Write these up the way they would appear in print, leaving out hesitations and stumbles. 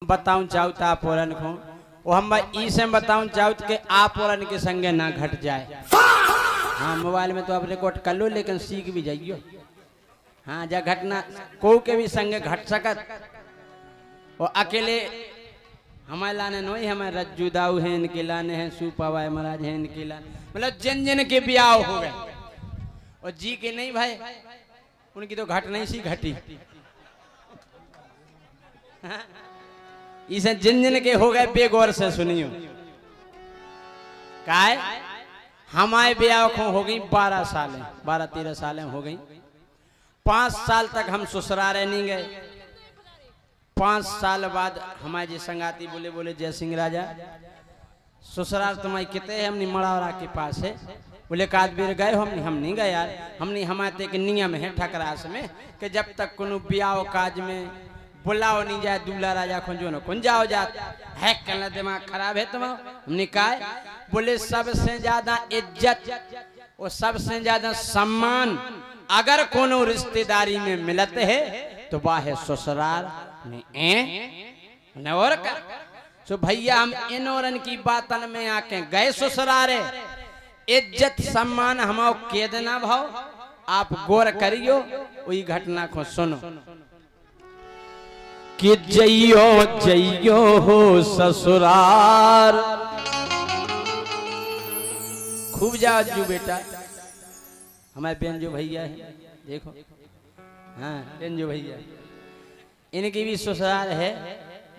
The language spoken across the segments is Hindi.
बताऊं चाहूँ तो आप औरन को वो हम ई से बताऊं चाहूँ कि आप औरन के संगे ना घट जाए। हाँ मोबाइल में तो आप रिकॉर्ड कर लो लेकिन सीख भी जाइयो। हाँ जा घटना को के भी संगे घट सकत और अकेले हमारे लाने नहीं हमारे रज्जू दाऊ हैं इनके लाने हैं सुपावाय महाराज हैं इनके लाने मतलब जिन जिन के ब्याह हो गए और जी के नहीं भाई उनकी तो घट नहीं सी घटी। इसे जिन जिन के हो गए बेगौर से सुनियो काय हमारे ब्याह को हो गई 12 साल 12-13 साल हो गई। 5 साल तक हम ससुराल नहीं गए। 5 साल बाद हमारे जी संगाती बोले बोले जय सिंह राजा ससुराल तुम्हारी कितने हमने मड़ावरा के पास है। बोले कादबीर गए हो हम नहीं गए यार हमने हमारे एक नियम है ठकरास में कि जब तक कोनो ब्याह काज में बुलाओ नहीं जाए दूल्हा राजा खुंजो न कुंजा हो जाता है कहना दिमाग खराब है तुम। हमने कहा बोले सबसे ज्यादा इज्जत और सबसे ज्यादा सम्मान अगर कोनो रिश्तेदारी में मिलते है तो वह है ससुराल ने और कर सो भैया हम इन औरन की बातन में आके गए ससुराल इज्जत सम्मान हम के देना भाव आप गौर करियो वही घटना को सुनो कि जइयो जइयो हो ससुराल खूब जा जू बेटा हमारे बेंजो भैया है देखो। हाँ बेंजो भैया इनकी भी ससुराल है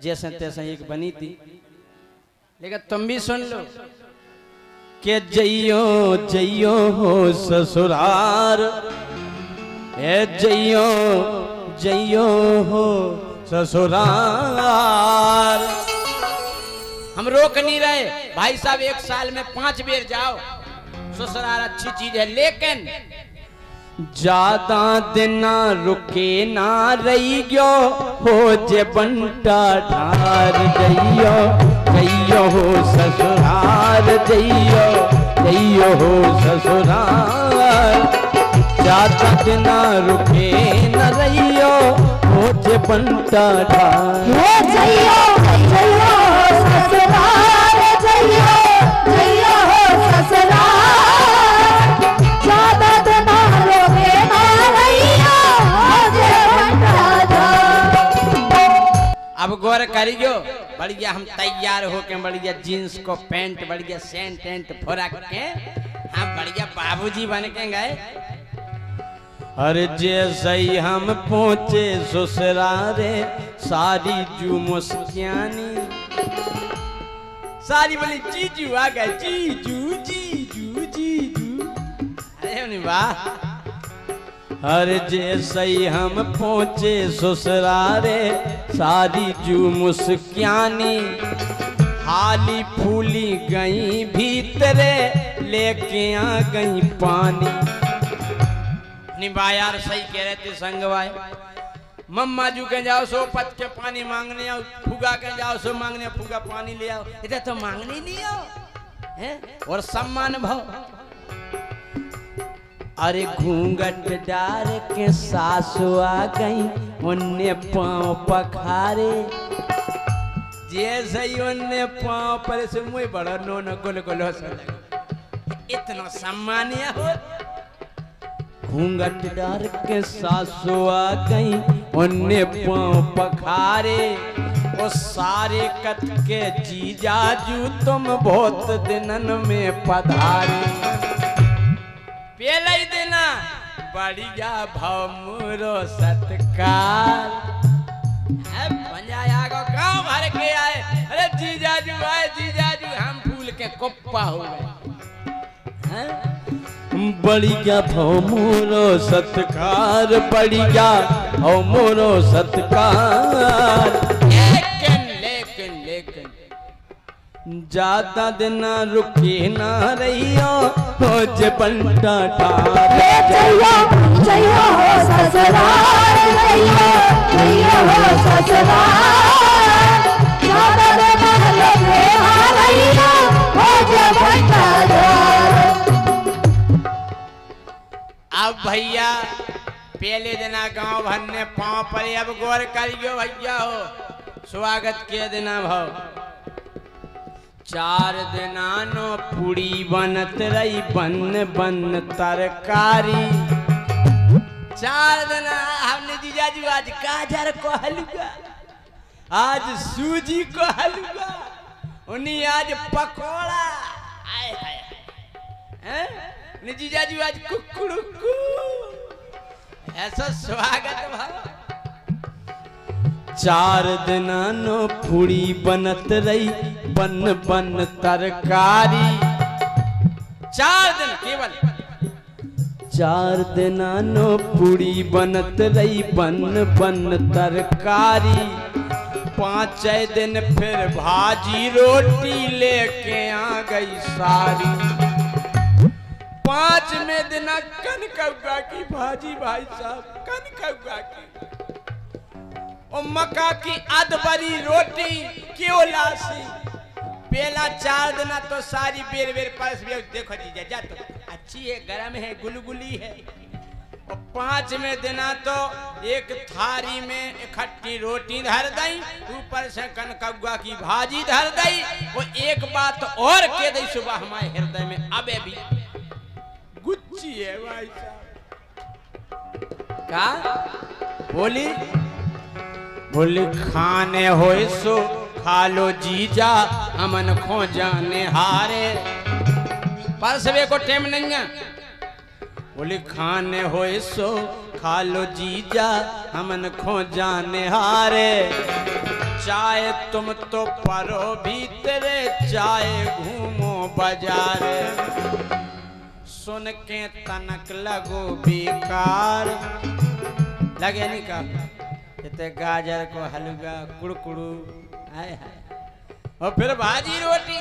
जैसे तैसे एक बनी थी लेकिन तुम भी सुन लो कि जइयो जइयो हो ससुराल ए जइयो जइयो हो ससुराल। हम रोक नहीं रहे भाई साहब 1 साल में 5 बेर जाओ ससुराल अच्छी चीज है लेकिन ज्यादा दिन रुके ना रही गयो हो जे बंटा ढार जइयो जइयो हो ससुराल जइयो जइयो हो ससुराल। ज्यादा दिन रुके न रहियो हो जे बंटा ढार जइयो जइयो हो ससुराल जइयो जइयो हो ससुराल। ज्यादा दिन रुके ना रहियो हो जे बंटा ढार। अब गौर करियो बढ़िया हम तैयार होके बढ़िया जीन्स को पैंट बढ़िया सेंट टेंट फुरक के हम बढ़िया बाबूजी बन के गए। अरे जैसे ही हम पहुंचे ससुरारे सारी जू मुस्कियानी सारी बोली जीजू आ गए जीजू जीजू जीजू। अरे वाह। हर जैसे ही हम पहुंचे ससुरारे सारी जू मुस्कियानी हाली फूली गई भीतरे लेके आ गई पानी। निभा यार सही कह रहे थे संगवाए मम्मा जू के जाओ सो पच के पानी मांगने आओ फुगा के जाओ सो मांगने फुगा पानी ले आओ इधर तो मांगने नहीं आओ है और सम्मान भाव। अरे घूंघट डार के सासु आ गई उन्ने पांव पखारे जैसे ही उन्ने पांव पर से मुँह बड़ा नोन गुल गुल हो इतना सम्मानिया हो। घूंघट डार के सासु आ गई उन्ने पांव पखारे ओ सारे कत के जीजाजू तुम बहुत दिनन में पधारे। पहले ही देना बढ़िया भाव मुरो सत्कार पंजाया को गाँव भर के आए। अरे जीजाजू आए जीजाजू हम फूल के कुप्पा हो गए। बढ़िया भाव मुरो सत्कार बढ़िया भाव मुरो सत्कार। लेकिन लेकिन लेकिन ज्यादा दिन रुके ना रहियो हो जे बंटा ढार जइयो जइयो हो ससुराल जइयो जइयो हो ससुराल। ज्यादा दिन रुके ना रहियो हो जे बंटा ढार। अब भैया पहले दिन गांव भर ने पांव पर अब गौर करियो भैया हो स्वागत के दिना भाव 4 दिना नो पूरी बनत रही बन बन तरकारी 4 दिना हमने जीजाजी आज गाजर को हलवा आज सूजी को हलवा उन्हीं आज पकोड़ा आए हाय हैं जीजाजी आज कुकुड़ुकू ऐसा स्वागत भाव 4 दिना नो पूरी बनत रही बन बन तरकारी 4 दिन केवल 4 दिना नो पूरी बनत रही बन बन तरकारी 5 दिन फिर भाजी रोटी लेके आ गई सारी 5वें दिन कनकौआ की भाजी भाई साहब कनकौआ की और मक्का की अदबरी रोटी क्यों लासी पहला 4 दिन तो सारी बेर बेर परस भी देखो जीजा जा तो अच्छी है गरम है गुलगुली है और 5वें दिन तो एक थारी में इकट्ठी रोटी धर दई ऊपर से कनकौआ की भाजी धर दई और एक बात और कह दई सुबह हमारे हृदय में अबे भी गुच्ची है भाई साहब का बोली खाने होए सो खा लो जीजा अमन खो जाने हारे परसवे को टेम नहीं है बोली खाने होए सो खा लो जीजा अमन खो जाने हारे चाहे तुम तो परो भीतरे चाहे घूमो बाजारे सुन के तनक लगो बेकार लगे नहीं का इतने गाजर को हलवा कुड़कुड़ू आए हाय और फिर भाजी रोटी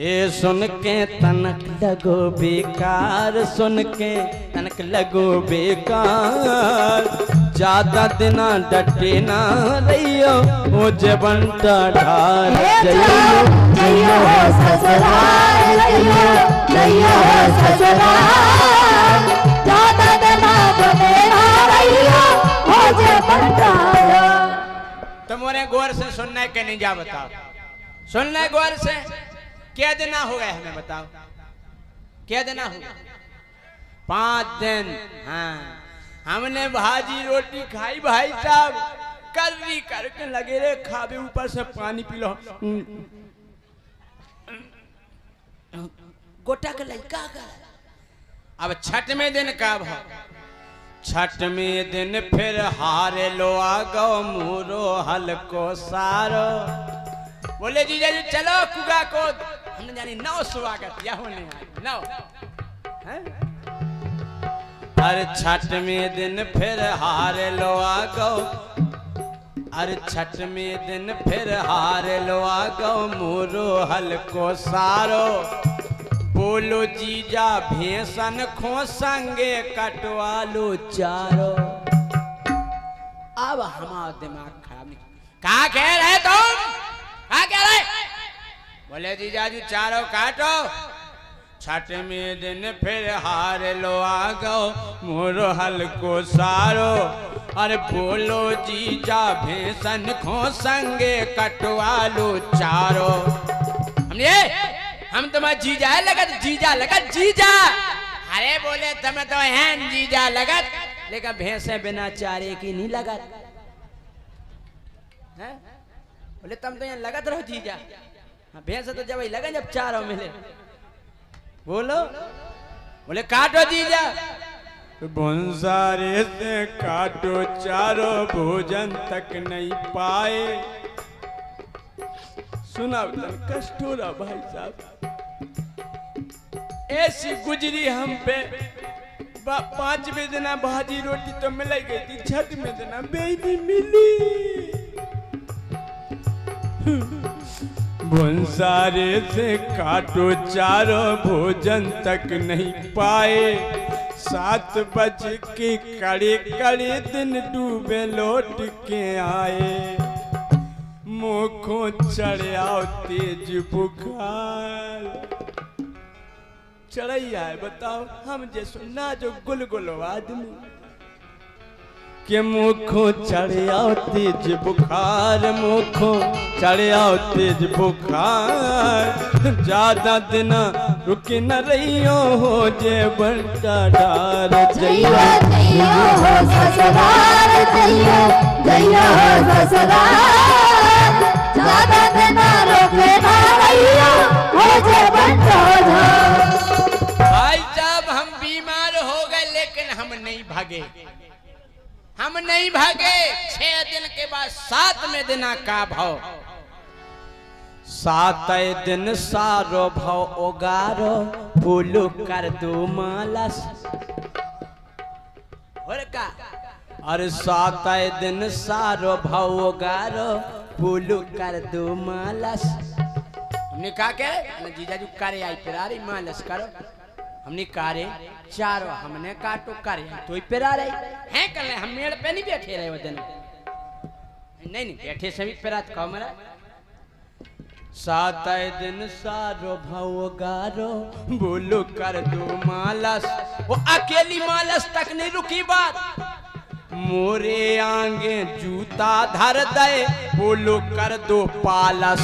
ये सुन के तनक लगो बेकार सुन के तनक लगो बेकार ज्यादा दिना डटे ना रहियो ओ जबंटा ढार जइयो ससुराल जइयो ससुराल ज्यादा दिना डटे ना रहियो ओ जबंटा तुम्हारे गौर से सुनने के नहीं जा बताओ सुनने गौर से क्या दिन हो गए हमें बताओ क्या दिन हो 5 दिन हाँ हमने भाजी रोटी खाई भाई साहब कर्री करके लगे रे खावे ऊपर से पानी पी लो गोटा के लड़का का अब 6वें दिन का भाव 6वें दिन फिर हारे लो आ गो मुरो हलको सारो बोले जीजा जी चलो कुगा को हमने जानी 9 स्वागत या होने 9 अरे 6वें दिन फिर हारे लो आ गो अरे 6वें दिन फिर हारे लो आ गो मुरो हलको सारो बोलो जीजा भेसन खो संगे कटवालो चारो अब हमारा दिमाग खराब कहा कह रहे तुम कहा कह रहे बोले जीजा जी चारों काटो 6वें दिन फिर हार लो आ गो मोरो हलको सारो अरे बोलो जीजा भेसन खो संगे कटवालो चारो हम तुम्हारा जीजा लगत जीजा अरे बोले तुम्हें तो हैं जीजा लगत लेकिन भैंसे बिना चारे की नहीं लगत है बोले तुम तो यहाँ लगत रहो जीजा हाँ भैंसे तो जब ही लगा जब चारों मिले बोलो बोले काटो जीजा भंसारे से काटो चारों भोजन तक नहीं पाए सुना कष्ट हो रहा भाई साहब ऐसी गुजरी हम पे 5वें दिन भाजी रोटी तो मिल गई थी 6वें दिन बेनी मिली भंसारे से काटो चारों भोजन तक नहीं पाए 7 बज के कड़े दिन डूबे लौट के आए मुखों चढ़िया तेज बुखार चढ़ैया है बताओ हम जैसो ना जो गुलगुलो आदमी के मुखो चढ़िया तेज बुखार, मुखो चढ़िया तेज बुखार, ज्यादा दिन रुके न रहियो हो जे बंटा डार। जइयो जइयो हो ससुराल, जइयो जइयो हो ससुराल, ज्यादा दिन रुके न रहियो हो जे बंटा डार। भाई साहब हम बीमार हो गए लेकिन हम नहीं भागे, हम नहीं भागे। 6 दिन के बाद 7वें दिन का भाव, 7 दिन सारो भाव ओगारो, फूलू कर दो मालस और का। और 7 दिन सारो भाव ओगारो, फूलू कर दो मालस। हमने कहा के जीजाजू करे आई पिरारी मालस करो। हमने कारे चारों हमने काटो करे तो पेरा रही हैं कल हम मेड़ पे नहीं बैठे रहे वो दिन, नहीं नहीं बैठे सभी पेरात कहो मेरा। 7 दिन सारो भाव गारो, बोलो कर दो मालस। वो अकेली मालस तक नहीं रुकी बात, मोरे आगे जूता धर दे, बोलो कर दो पालस।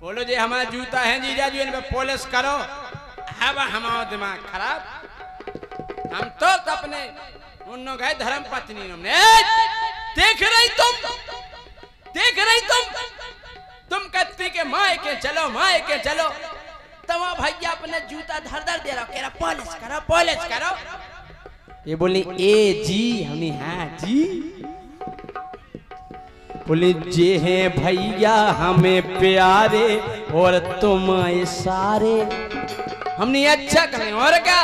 बोलो जी हमारा जूता है जीजा जी, इन पे पॉलिश करो। अब हमारा दिमाग खराब, हम तो अपने उन गए धर्म पत्नी हमने देख रही तुम कहती के माए के चलो, माए के चलो। तब भैया अपने जूता धर धर दे रहा, कह रहा पॉलिश करो पॉलिश करो। ये बोली ए जी, हमने हाँ जी। बोले जे हैं भैया हमें प्यारे और तुम सारे, हमने अच्छा करें और क्या।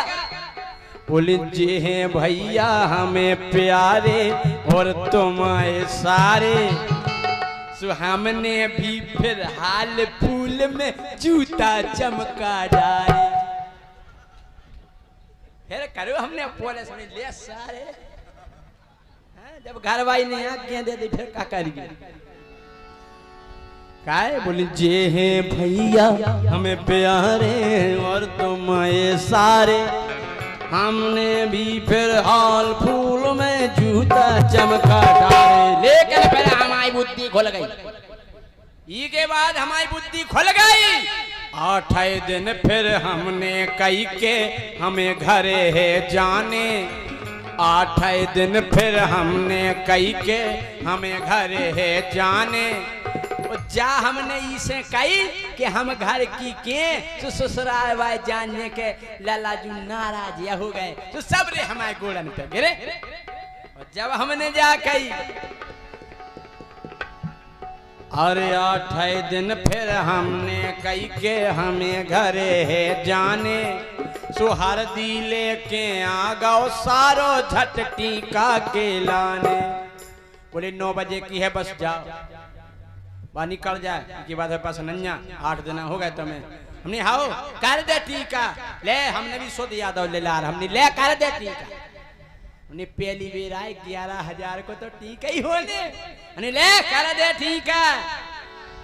बोले जे हैं भैया हमें प्यारे और तुम सारे, सो हमने भी फिर हाल फूल में जूता चमका डाले। फिर करो हमने पॉलिश में ले सारे, जब घरवाई नहीं आज्ञा दे दी फिर क्या करिए। काय बोली जे हैं भैया हमें प्यारे और तुम सारे, हमने भी फिर हाल फूल में जूता चमका डाले। लेकिन फिर हमारी बुद्धि खुल गई, ई के बाद हमारी बुद्धि खुल गई। 8 दिन फिर हमने कही के हमें घरे है जाने, 8 दिन फिर हमने कही के हमें घरे है जाने। जा हमने इसे कही कि हम घर की के ससुराल वाले जानने के लालाजू नाराज या हो गए तो सब रे हमारे गोड़न पे गिरे। और जब हमने जा कही और 8 दिन फिर हमने कही के हमें घरे है जाने, सुहर दी लेके आ गओ सारो झटटी का के लाने। बोले 9 बजे की है बस जाओ, बाहर निकल जाए की बात है पास नन्या 8 दिन हो गए तुम्हें। हमने हाओ कर दे टीका ले, हमने भी सुध याद ले ला, हमने ले कर दे टीका। हमने पहली बेर आए 11,000 को तो टीका ही होने, हमने ले कर दे टीका।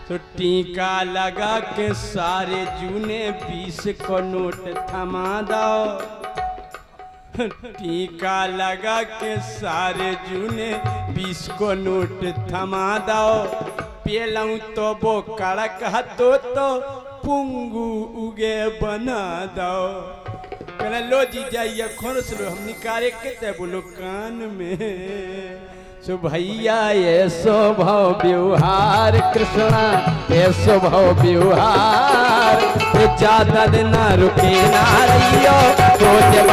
तो टीका लगा के सारे जूने 20 को नोट थमा दो, टीका लगा के सारे जूने 20 को नोट थमा दो। पेलऊं तो वो कड़क हतो तो पुंगू उगे बना दो। कहना लो जी जाइए खोरस लो, हम निकाले के बोलो कान में। सो भैया ये स्वभाव व्यवहार कृष्णा, ये स्वभाव व्यवहार, ज्यादा दिन रुके ना रहियो तो जब